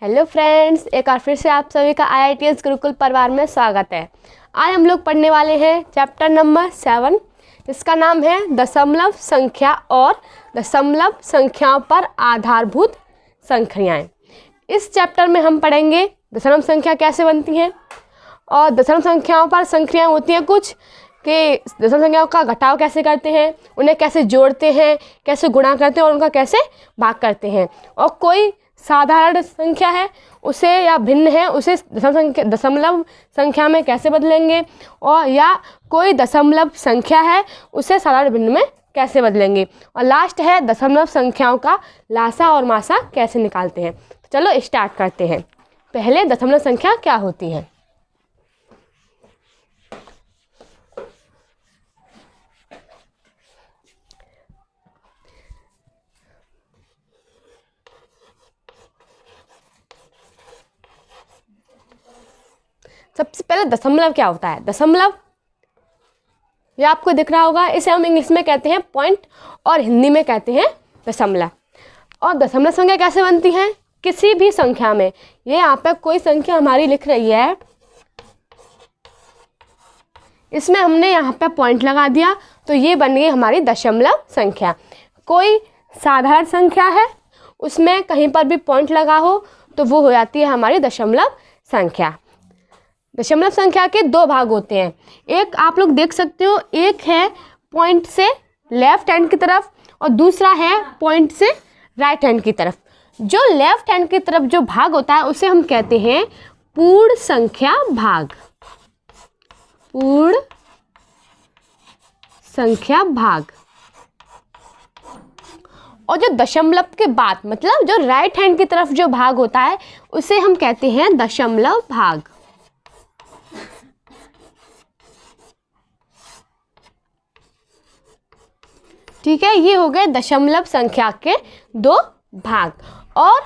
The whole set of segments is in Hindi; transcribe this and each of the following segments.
हेलो फ्रेंड्स, एक बार फिर से आप सभी का IITS गुरुकुल परिवार में स्वागत है। आज हम लोग पढ़ने वाले हैं चैप्टर नंबर 7, जिसका नाम है दशमलव संख्या और दशमलव संख्याओं पर आधारभूत संख्याएं। इस चैप्टर में हम पढ़ेंगे दशमलव संख्या कैसे बनती हैं और दशमलव संख्याओं पर संख्याएं होती हैं कुछ कि दशमलव संख्याओं का घटाव कैसे करते हैं, उन्हें कैसे जोड़ते हैं, कैसे गुणा करते हैं और उनका कैसे भाग करते हैं, और कोई साधारण संख्या है उसे या भिन्न है उसे दशमलव संख्या में कैसे बदलेंगे, और या कोई दशमलव संख्या है उसे साधारण भिन्न में कैसे बदलेंगे, और लास्ट है दशमलव संख्याओं का लासा और मासा कैसे निकालते हैं। तो चलो स्टार्ट करते हैं। पहले दशमलव संख्या क्या होती है। सबसे पहले दशमलव क्या होता है। दशमलव ये आपको दिख रहा होगा, इसे हम इंग्लिश में कहते हैं पॉइंट और हिंदी में कहते हैं दशमलव। और दशमलव संख्या कैसे बनती है, किसी भी संख्या में, ये यहाँ पे कोई संख्या हमारी लिख रही है, इसमें हमने यहाँ पे पॉइंट लगा दिया तो ये बन गई हमारी दशमलव संख्या। कोई साधारण संख्या है उसमें कहीं पर भी पॉइंट लगा हो तो वो हो जाती है हमारी दशमलव संख्या। दशमलव संख्या के दो भाग होते हैं, एक आप लोग देख सकते हो, एक है पॉइंट से लेफ्ट हैंड की तरफ और दूसरा है पॉइंट से राइट हैंड की तरफ। जो लेफ्ट हैंड की तरफ जो भाग होता है उसे हम कहते हैं पूर्ण संख्या भाग। पूर्ण संख्या भाग। और जो दशमलव के बाद मतलब जो राइट हैंड की तरफ जो भाग होता है उसे हम कहते हैं दशमलव भाग। ठीक है, ये हो गए दशमलव संख्या के दो भाग। और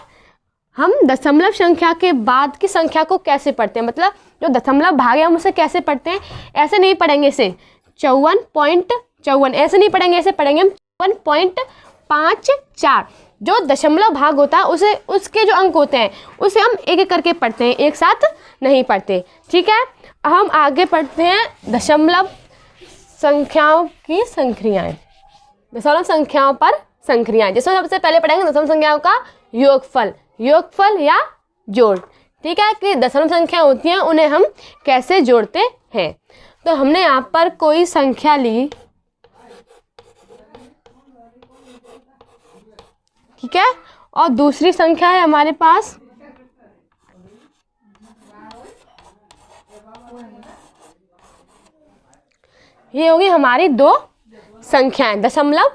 हम दशमलव संख्या के बाद की संख्या को कैसे पढ़ते हैं, मतलब जो दशमलव भाग है हम उसे कैसे पढ़ते हैं। ऐसे नहीं पढ़ेंगे इसे 54.54, ऐसे नहीं पढ़ेंगे, ऐसे पढ़ेंगे हम 54.54। जो दशमलव भाग होता है उसे उसके जो अंक होते हैं उसे हम एक एक करके पढ़ते हैं, एक साथ नहीं पढ़ते। ठीक है, हम आगे पढ़ते हैं दशमलव संख्याओं की संक्रियाएं। दशमलव संख्याओं पर संक्रियाएं, जिसमें सबसे पहले पढ़ेंगे दशमलव संख्याओं का योगफल, योगफल या जोड़। ठीक है, कि दशमलव संख्या होती हैं उन्हें हम कैसे जोड़ते हैं। तो हमने यहाँ पर कोई संख्या ली, ठीक है, और दूसरी संख्या है हमारे पास, ये होगी हमारी दो संख्याएं, दशमलव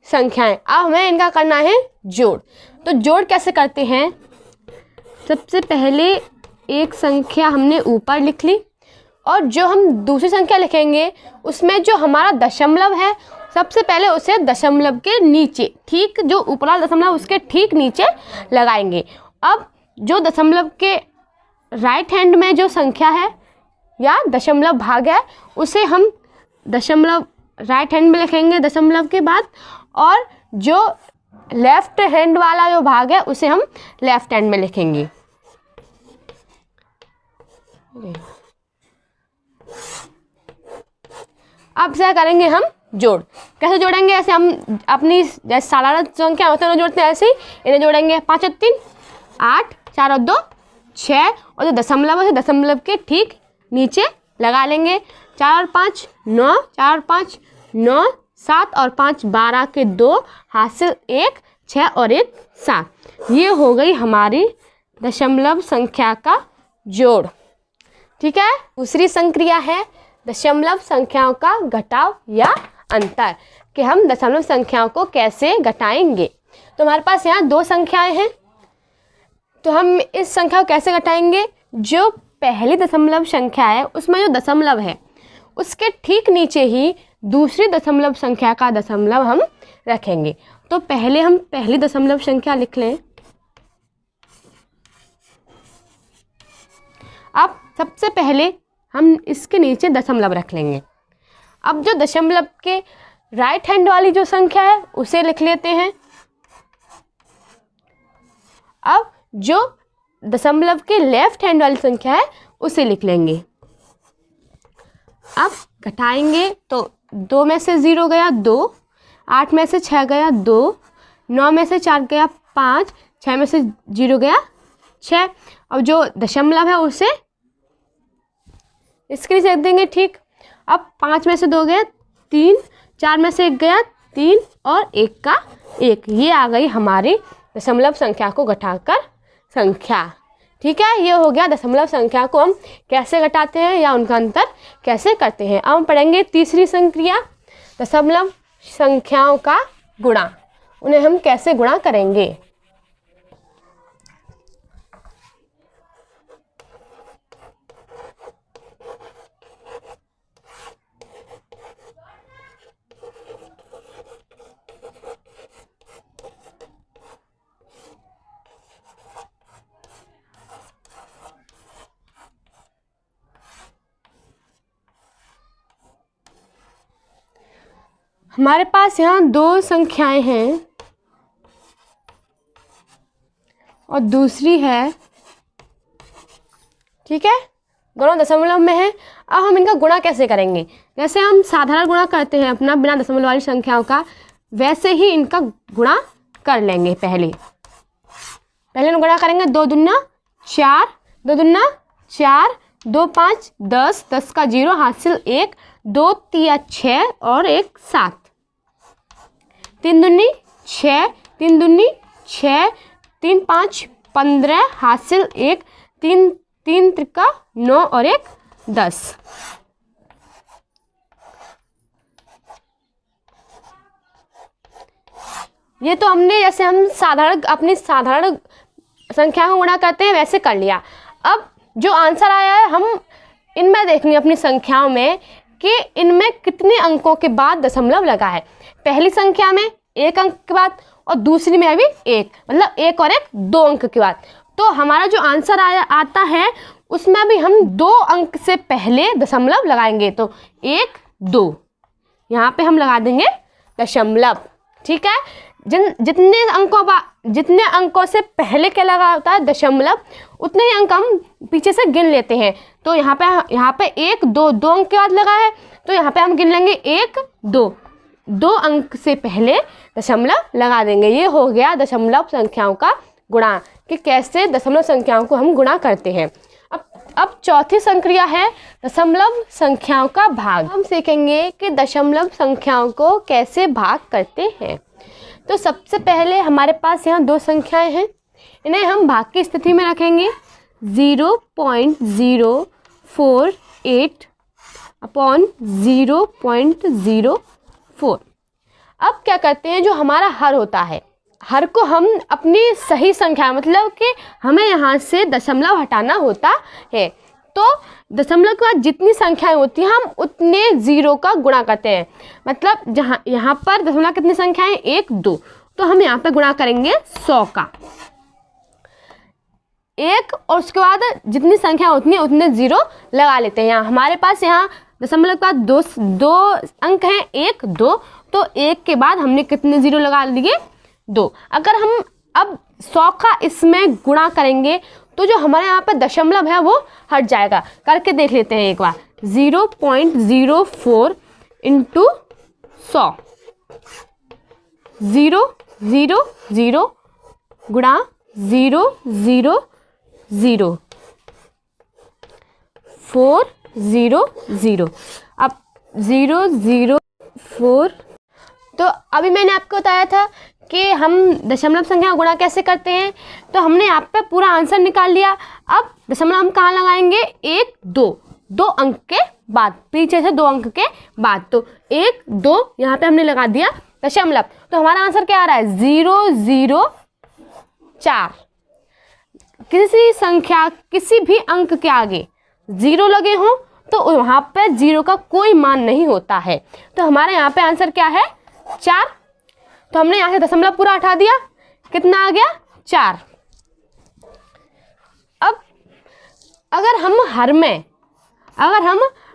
संख्याएं। अब हमें इनका करना है जोड़। तो जोड़ कैसे करते हैं, सबसे पहले एक संख्या हमने ऊपर लिख ली और जो हम दूसरी संख्या लिखेंगे उसमें जो हमारा दशमलव है सबसे पहले उसे दशमलव के नीचे, ठीक जो ऊपरा दशमलव उसके ठीक नीचे लगाएंगे। अब जो दशमलव के राइट हैंड में जो संख्या है या दशमलव भाग है उसे हम दशमलव राइट हैंड में लिखेंगे दशमलव के बाद, और जो लेफ्ट हैंड वाला जो भाग है उसे हम लेफ्ट हैंड में लिखेंगे। अब क्या करेंगे हम जोड़। कैसे जोड़ेंगे, ऐसे हम अपनी जैसे साधारण संख्या होते हैं जोड़ते हैं ऐसे ही इन्हें जोड़ेंगे। 5 और 3 8, 4 और 2 6, और जो दशमलव है दशमलव के ठीक नीचे लगा लेंगे। 4 और 5 9, 4 और 5 9, 7 और 5 12 के 2 हासिल 1, 6 और 1 7। ये हो गई हमारी दशमलव संख्या का जोड़। ठीक है, दूसरी संक्रिया है दशमलव संख्याओं का घटाव या अंतर, कि हम दशमलव संख्याओं को कैसे घटाएंगे। तो हमारे पास यहाँ दो संख्याएं हैं, तो हम इस संख्या को कैसे घटाएंगे। जो पहली दशमलव संख्या है उसमें जो दशमलव है उसके ठीक नीचे ही दूसरी दशमलव संख्या का दशमलव हम रखेंगे। तो पहले हम पहली दशमलव संख्या लिख लें। अब सबसे पहले हम इसके नीचे दशमलव रख लेंगे। अब जो दशमलव के राइट हैंड वाली जो संख्या है उसे लिख लेते हैं। अब जो दशमलव के लेफ्ट हैंड वाली संख्या है उसे लिख लेंगे। अब घटाएंगे तो 2 में से 0 गया 2, 8 में से 6 गया 2, 9 में से 4 गया 5, 6 में से 0 गया 6। अब जो दशमलव है उसे इसके लिए रख देंगे, ठीक। अब 5 में से 2 गया 3, 4 में से 1 गया 3 और 1 का 1। ये आ गई हमारी दशमलव संख्या को घटाकर संख्या, ठीक है। ये हो गया दशमलव संख्या को हम कैसे घटाते हैं या उनका अंतर कैसे करते हैं। अब हम पढ़ेंगे तीसरी संक्रिया, दशमलव संख्याओं का गुणा। उन्हें हम कैसे गुणा करेंगे। हमारे पास यहाँ 2 संख्याएं हैं और दूसरी है, ठीक है, दोनों दशमलव में है। अब हम इनका गुणा कैसे करेंगे। जैसे हम साधारण गुणा करते हैं अपना बिना दशमलव वाली संख्याओं का, वैसे ही इनका गुणा कर लेंगे। पहले गुणा करेंगे 2 दूना 4, 2 दूना 4, 2 5 10, 10 का 0 हासिल 1, 2 3 6 और 1 7, 3 दूनी 6, 3 दूनी 6, 3 5 15 हासिल 1, 3 3 त्रिका 9 और 1 10। ये तो हमने जैसे हम अपनी साधारण संख्या को गुणा करते हैं वैसे कर लिया। अब जो आंसर आया है हम इनमें देखेंगे अपनी संख्याओं में कि इनमें कितने अंकों के बाद दशमलव लगा है। पहली संख्या में 1 अंक के बाद और दूसरी में भी 1, मतलब 1 और 1 2 अंक के बाद। तो हमारा जो आंसर आता है उसमें भी हम 2 अंक से पहले दशमलव लगाएंगे। तो 1 2 यहाँ पे हम लगा देंगे दशमलव, ठीक है। जितने अंकों से पहले क्या लगा होता है दशमलव, उतने ही अंक हम पीछे से गिन लेते हैं। तो यहाँ पे 1 2 2 अंक के बाद लगा है, तो यहाँ पे हम गिन लेंगे 1 2, 2 अंक से पहले दशमलव लगा देंगे। ये हो गया दशमलव संख्याओं का गुणा, कि कैसे दशमलव संख्याओं को हम गुणा करते हैं। अब चौथी संक्रिया है दशमलव संख्याओं का भाग। हम सीखेंगे कि दशमलव संख्याओं को कैसे भाग करते हैं। तो सबसे पहले हमारे पास यहाँ 2 संख्याएं हैं, इन्हें हम भाग की स्थिति में रखेंगे। 0.048 अपॉन 0.04। अब क्या करते हैं, जो हमारा हर होता है, हर को हम अपनी सही संख्या, मतलब कि हमें यहाँ से दशमलव हटाना होता है। तो दशमलव के बाद जितनी संख्याएं होती हैं हम उतने 0 का गुणा करते हैं। मतलब यहाँ पर दशमलव कितनी संख्याएं 1 2, तो हम यहाँ पे गुणा करेंगे 100 का 1, और उसके बाद जितनी संख्या होती है उतने 0 लगा लेते हैं। यहाँ हमारे पास यहाँ दशमलव के बाद 2 अंक हैं 1 2, तो 1 के बाद हमने कितने 0 लगा लिए 2। अगर हम अब 100 का इसमें गुणा करेंगे तो जो हमारे यहाँ पे दशमलव है वो हट जाएगा। करके देख लेते हैं एक बार। 0.04 इंटू 100, 0 0 0 गुणा 0 0 0 4 0 0। अब 0 0 4। तो अभी मैंने आपको बताया था कि हम दशमलव संख्या का गुणा कैसे करते हैं, तो हमने यहाँ पे पूरा आंसर निकाल लिया। अब दशमलव हम कहाँ लगाएंगे, 1 2, 2 अंक के बाद, पीछे से 2 अंक के बाद। तो 1 2 यहाँ पे हमने लगा दिया दशमलव। तो हमारा आंसर क्या आ रहा है, 0 0 4। किसी संख्या किसी भी अंक के आगे 0 लगे हों तो वहाँ पे 0 का कोई मान नहीं होता है। तो हमारे यहाँ पे आंसर क्या है, 4। तो हमने यहाँ से दशमलव पूरा हटा दिया, कितना आ गया 4। अब अगर हम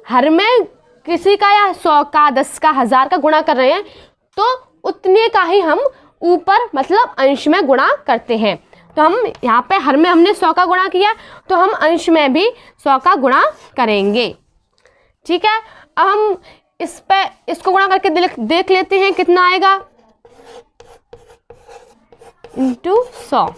हर में किसी का या 100 का 10 का 1000 का गुणा कर रहे हैं तो उतने का ही हम ऊपर मतलब अंश में गुणा करते हैं। तो हम यहाँ पे हर में हमने 100 का गुणा किया, तो हम अंश में भी 100 का गुणा करेंगे। ठीक है, अब हम इसको गुणा करके देख लेते हैं कितना आएगा, इंटू 100।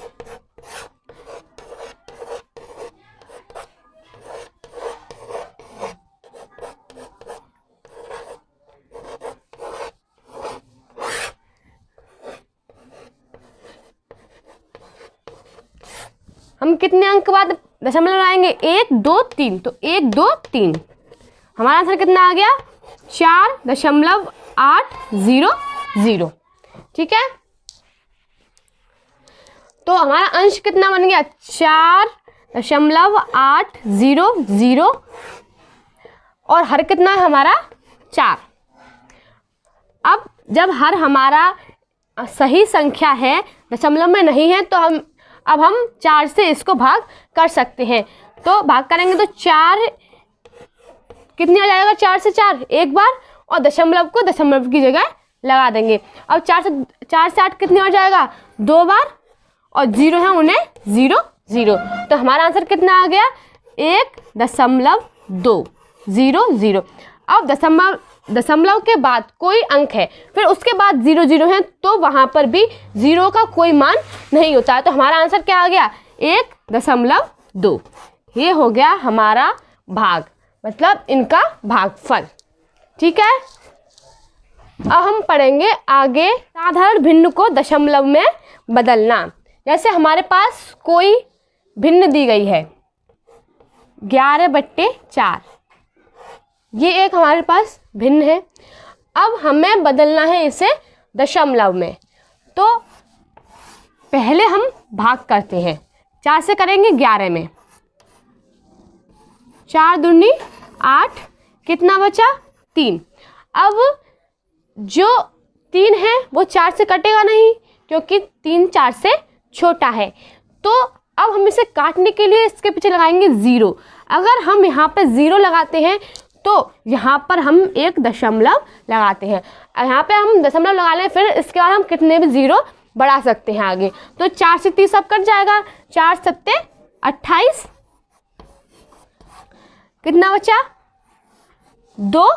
हम कितने अंक के बाद दशमलव लगाएंगे, 1 2 3, तो 1 2 3। हमारा आंसर कितना आ गया, 4.800। ठीक है, तो हमारा अंश कितना बन गया, 4.800 और हर कितना है हमारा 4। अब जब हर हमारा सही संख्या है, दशमलव में नहीं है, तो हम 4 से इसको भाग कर सकते हैं। तो भाग करेंगे तो 4 कितनी आ जाएगा, 4 से 4 एक बार, और दशमलव को दशमलव की जगह लगा देंगे। अब 4 से 8 कितनी हो जाएगा, 2 बार, और 0 है उन्हें 0 0। तो हमारा आंसर कितना आ गया, 1.200। अब दशमलव के बाद कोई अंक है, फिर उसके बाद 0 0 है, तो वहाँ पर भी 0 का कोई मान नहीं होता है। तो हमारा आंसर क्या आ गया, 1.2। ये हो गया हमारा भाग, मतलब इनका भागफल। ठीक है, अब हम पढ़ेंगे आगे साधारण भिन्न को दशमलव में बदलना। जैसे हमारे पास कोई भिन्न दी गई है 11/4, ये एक हमारे पास भिन्न है। अब हमें बदलना है इसे दशमलव में, तो पहले हम भाग करते हैं। 4 से करेंगे 11 में, 4 दूनी 8, कितना बचा 3। अब जो 3 है वो 4 से कटेगा नहीं, क्योंकि 3 4 से छोटा है। तो अब हम इसे काटने के लिए इसके पीछे लगाएंगे 0। अगर हम यहाँ पे 0 लगाते हैं तो यहाँ पर हम एक दशमलव लगाते हैं। यहाँ पे हम दशमलव लगा लें, फिर इसके बाद हम कितने भी 0 बढ़ा सकते हैं आगे। तो 4 से 30 सब कट जाएगा, 4 7 28, कितना बचा 2,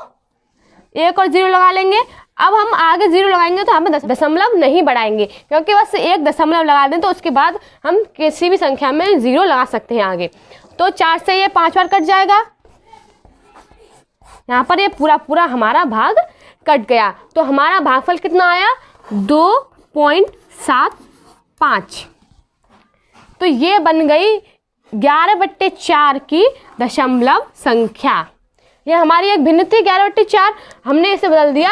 1 और 0 लगा लेंगे। अब हम आगे 0 लगाएंगे तो हमें दशमलव नहीं बढ़ाएंगे, क्योंकि बस एक दशमलव लगा दें तो उसके बाद हम किसी भी संख्या में 0 लगा सकते हैं आगे। तो 4 से ये 5 बार कट जाएगा, यहाँ पर ये पूरा हमारा भाग कट गया। तो हमारा भागफल कितना आया, 2.75। तो ये बन गई 11/4 की दशमलव संख्या। ये हमारी एक भिन्न थी 11/4, हमने इसे बदल दिया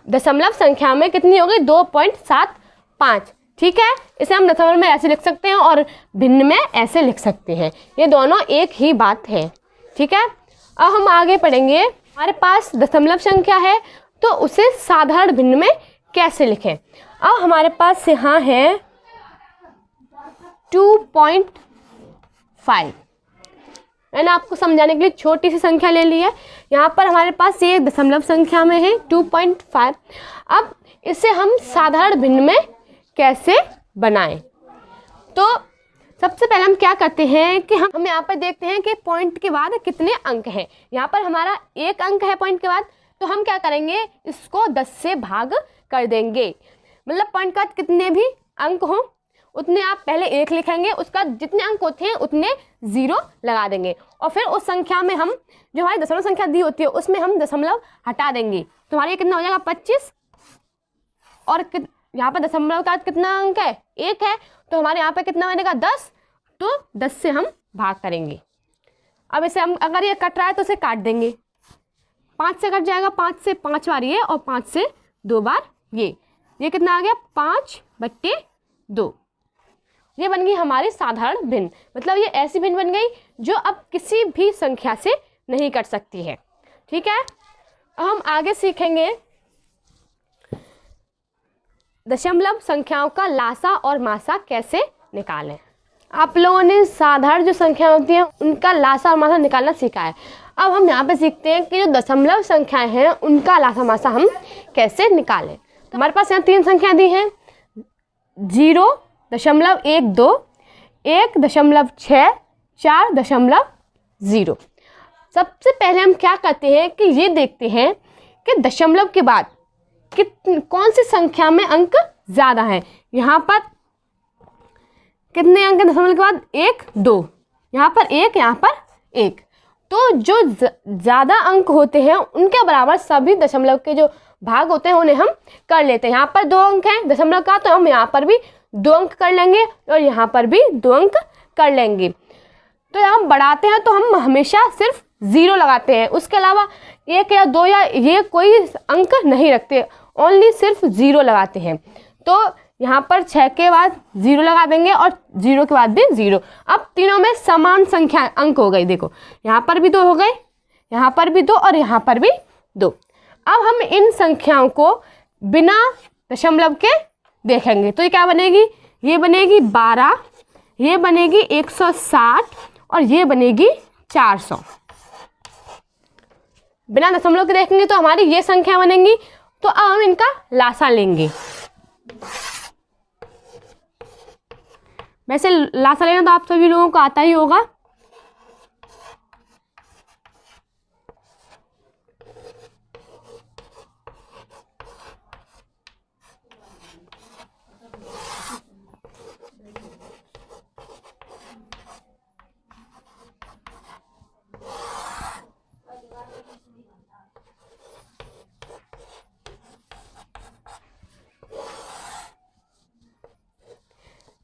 दशमलव संख्या में, कितनी हो गई 2.75। ठीक है, इसे हम दशमलव में ऐसे लिख सकते हैं और भिन्न में ऐसे लिख सकते हैं, ये दोनों एक ही बात है। ठीक है, अब हम आगे पढ़ेंगे। हमारे पास दशमलव संख्या है तो उसे साधारण भिन्न में कैसे लिखें। अब हमारे पास यहाँ है 2.5। मैंने आपको समझाने के लिए छोटी सी संख्या ले ली है। यहाँ पर हमारे पास ये दशमलव संख्या में है 2.5। अब इसे हम साधारण भिन्न में कैसे बनाएं, तो सबसे पहले हम क्या करते हैं कि हम यहाँ पर देखते हैं कि पॉइंट के बाद कितने अंक हैं। यहाँ पर हमारा 1 अंक है पॉइंट के बाद, तो हम क्या करेंगे, इसको 10 से भाग कर देंगे। मतलब पॉइंट के बाद कितने भी अंक हों उतने आप पहले 1 लिखेंगे, उसका जितने अंक होते हैं उतने 0 लगा देंगे, और फिर उस संख्या में हम जो हमारी दशमलव संख्या दी होती है उसमें हम दशमलव हटा देंगे। तो हमारे कितना हो जाएगा 25, और यहाँ पर दशमलव का कितना अंक है 1 है, तो हमारे यहाँ पे कितना बनेगा 10। तो 10 से हम भाग करेंगे। अब इसे हम अगर ये कट रहा है तो इसे काट देंगे, 5 से कट जाएगा, 5 से 5 बार ये और 5 से 2 बार ये कितना आ गया 5/2। ये बन गई हमारी साधारण भिन्न, मतलब ये ऐसी भिन्न बन गई जो अब किसी भी संख्या से नहीं कट सकती है। ठीक है, अब हम आगे सीखेंगे दशमलव संख्याओं का लासा और मासा कैसे निकालें। आप लोगों ने साधारण जो संख्या होती हैं उनका लासा और मासा निकालना सीखा है। अब हम यहाँ पे सीखते हैं कि जो दशमलव संख्याएं हैं उनका लासा मासा हम कैसे निकालें। तो हमारे पास यहाँ 3 संख्या दी हैं, 0.12, 1.6 4.0। सबसे पहले हम क्या करते हैं कि ये देखते हैं कि दशमलव के बाद कौन सी संख्या में अंक ज़्यादा हैं। यहाँ पर कितने अंक हैं दशमलव के बाद? 1 2, यहाँ पर 1, यहाँ पर 1। तो जो ज़्यादा अंक होते हैं उनके बराबर सभी दशमलव के जो भाग होते हैं उन्हें हम कर लेते हैं। यहाँ पर 2 अंक हैं दशमलव का, तो हम यहाँ पर भी 2 अंक कर लेंगे और यहाँ पर भी 2 अंक कर लेंगे। तो जब हम बढ़ाते हैं तो हम हमेशा सिर्फ 0 लगाते हैं, उसके अलावा 1 या 2 या ये कोई अंक नहीं रखते, ओनली सिर्फ 0 लगाते हैं। तो यहाँ पर 6 के बाद 0 लगा देंगे और 0 के बाद भी 0। अब तीनों में समान संख्या अंक हो गई। देखो यहाँ पर भी 2 हो गए, यहाँ पर भी 2 और यहाँ पर भी 2। अब हम इन संख्याओं को बिना दशमलव के देखेंगे तो ये क्या बनेगी? ये बनेगी 12, ये बनेगी 160 और ये बनेगी 400। बिना दशमलव के देखेंगे तो हमारी ये संख्या बनेंगी। तो अब हम इनका लासा लेंगे। वैसे लासा लेना तो आप सभी लोगों को आता ही होगा।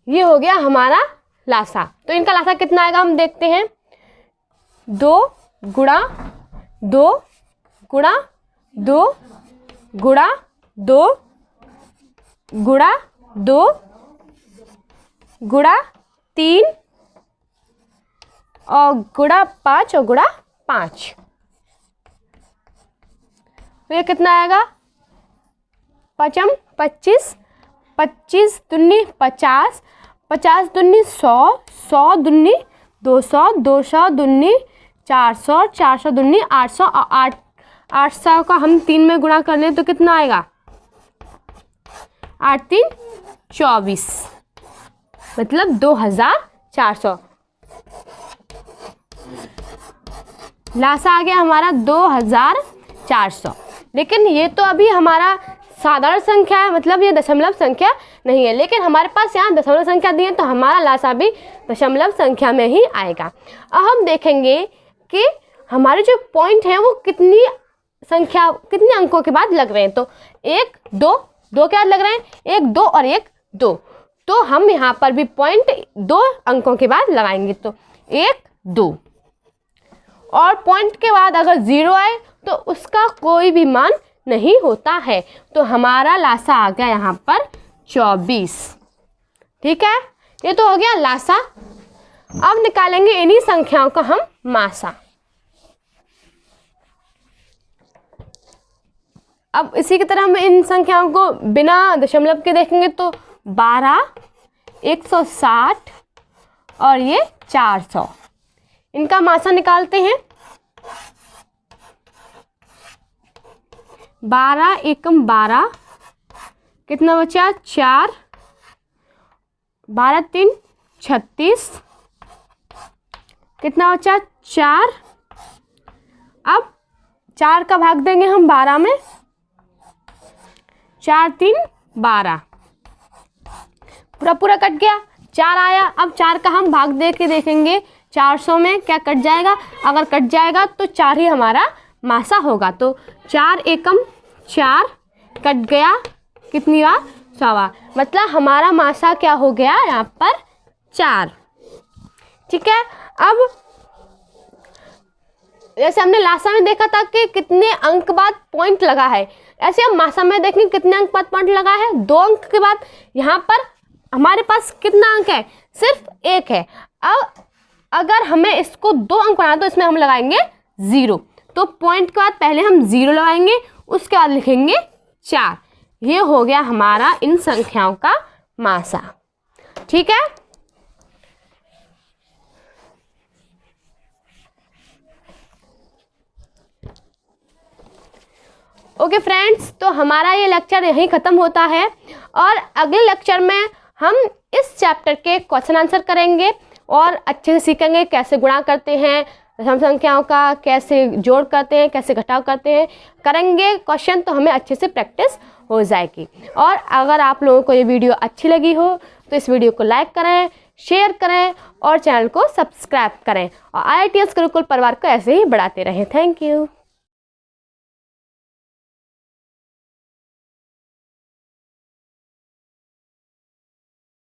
ये हो गया हमारा लासा। तो इनका लासा कितना आएगा हम देखते हैं। 2 गुणा 2 गुणा 2 गुणा 2 गुणा 2 गुणा 3 और गुणा 5 और गुणा 5। तो ये कितना आएगा? 5 25, 25 दूनी 50, 50 दूनी 100, 100 दूनी 200, 200 दूनी 400, 400 दूनी 800 और 800 का हम 3 में गुणा कर लें तो कितना आएगा? 8 3 24, मतलब 2400। लासा आ गया हमारा 2400। लेकिन ये तो अभी हमारा साधारण संख्या है, मतलब ये दशमलव संख्या नहीं है। लेकिन हमारे पास यहाँ दशमलव संख्या दी है तो हमारा लासा भी दशमलव संख्या में ही आएगा। अब हम देखेंगे कि हमारे जो पॉइंट हैं वो कितनी अंकों के बाद लग रहे हैं। तो 1 2 2 के बाद लग रहे हैं, 1 2 और 1 2। तो हम यहाँ पर भी पॉइंट 2 अंकों के बाद लगाएंगे। तो 1 2 और पॉइंट के बाद अगर 0 आए तो उसका कोई भी मान नहीं होता है। तो हमारा लासा आ गया यहाँ पर 24। ठीक है, ये तो हो गया लासा। अब निकालेंगे इन्हीं संख्याओं का हम मासा। अब इसी की तरह हम इन संख्याओं को बिना दशमलव के देखेंगे तो 12, 160 और ये 400। इनका मासा निकालते हैं। 12 एकम 12, कितना बचा? 4, 12 3 36, कितना बचा? 4। अब 4 का भाग देंगे हम 12 में, 4 3 12, पूरा पूरा कट गया। 4 आया। अब 4 का हम भाग दे के देखेंगे 400 में क्या कट जाएगा। अगर कट जाएगा तो 4 ही हमारा मासा होगा। तो 4 एकम 4 कट गया, कितनी बार? 100 बार। मतलब हमारा मासा क्या हो गया यहाँ पर? 4। ठीक है। अब जैसे हमने लासा में देखा था कि कितने अंक बाद पॉइंट लगा है, ऐसे हम मासा में देखेंगे कितने अंक बाद पॉइंट लगा है। 2 अंक के बाद यहाँ पर हमारे पास कितना अंक है? सिर्फ 1 है। अब अगर हमें इसको 2 अंक बनाना तो इसमें हम लगाएंगे 0। तो पॉइंट के बाद पहले हम 0 लगाएंगे, उसके बाद लिखेंगे 4। ये हो गया हमारा इन संख्याओं का मासा। ठीक है। ओके फ्रेंड्स, तो हमारा ये लेक्चर यहीं ख़त्म होता है और अगले लेक्चर में हम इस चैप्टर के क्वेश्चन आंसर करेंगे और अच्छे से सीखेंगे कैसे गुणा करते हैं, दशम संख्याओं का कैसे जोड़ करते हैं, कैसे घटाव करते हैं, करेंगे क्वेश्चन तो हमें अच्छे से प्रैक्टिस हो जाएगी। और अगर आप लोगों को ये वीडियो अच्छी लगी हो तो इस वीडियो को लाइक करें, शेयर करें और चैनल को सब्सक्राइब करें और IITS गुरुकुल परिवार को ऐसे ही बढ़ाते रहें। Thank you.